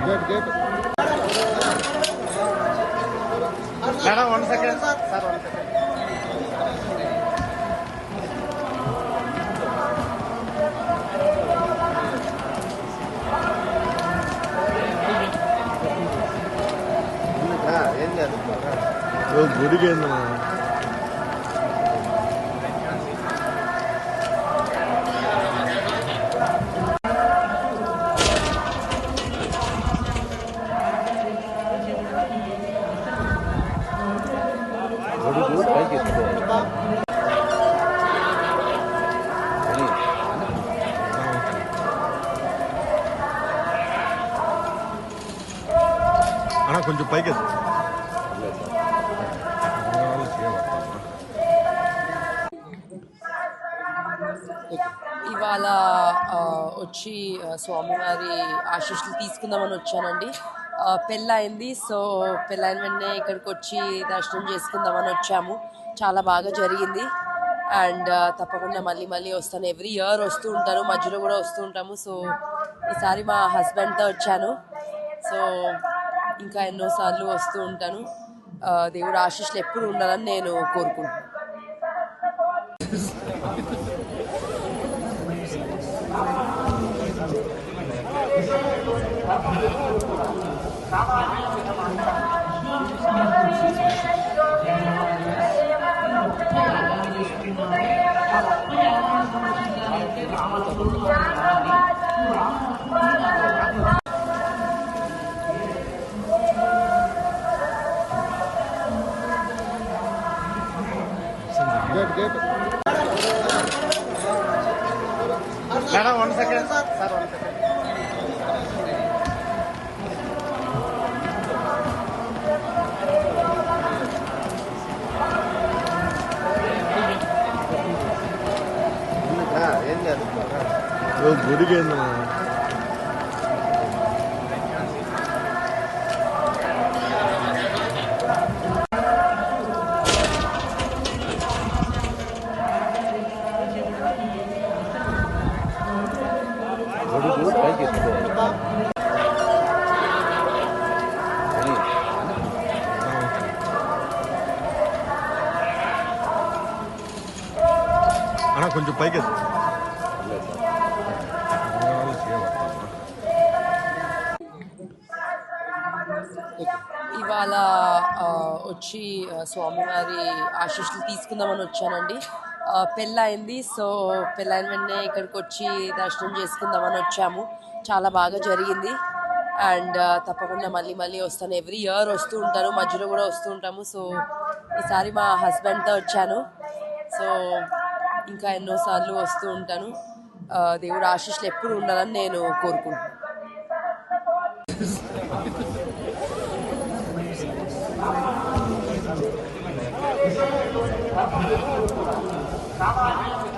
Good. Madam, 1 second. Sir, 1 second. గుడికి అన్నా కొంచెం పైకి ఇవాళ వచ్చి స్వామివారి ఆశీస్సులు తీసుకుందామని వచ్చానండి. పెళ్ళయింది. సో పెళ్ళైన వెంటనే ఇక్కడికి వచ్చి దర్శనం చేసుకుందామని వచ్చాము. చాలా బాగా జరిగింది. అండ్ తప్పకుండా మళ్ళీ వస్తాను. ఎవ్రీ ఇయర్ వస్తూ ఉంటాను, మధ్యలో కూడా వస్తూ ఉంటాము. సో ఈసారి మా హస్బెండ్తో వచ్చాను. సో ఇంకా ఎన్నోసార్లు వస్తూ ఉంటాను. దేవుడు ఆశీస్సులు ఎప్పుడు ఉండాలని నేను కోరుకుంటున్నాను. Good. Madam, 1 second. Sir, 1 second. గుడికి అన్నా కొంచెం పైకి ఇవాళ వచ్చి స్వామివారి ఆశీస్సులు తీసుకుందామని వచ్చానండి. పెళ్ళయింది. సో పెళ్ళైన వెంటనే ఇక్కడికి వచ్చి దర్శనం చేసుకుందామని వచ్చాము. చాలా బాగా జరిగింది. అండ్ తప్పకుండా మళ్ళీ వస్తాను. ఎవ్రీ ఇయర్ వస్తూ ఉంటాను, మధ్యలో కూడా వస్తూ ఉంటాము. సో ఈసారి మా హస్బెండ్తో వచ్చాను. సో ఇంకా ఎన్నోసార్లు వస్తూ ఉంటాను. దేవుడు ఆశీస్సులు ఎప్పుడు ఉండాలని నేను కోరుకుంటున్నాను. సామాజిక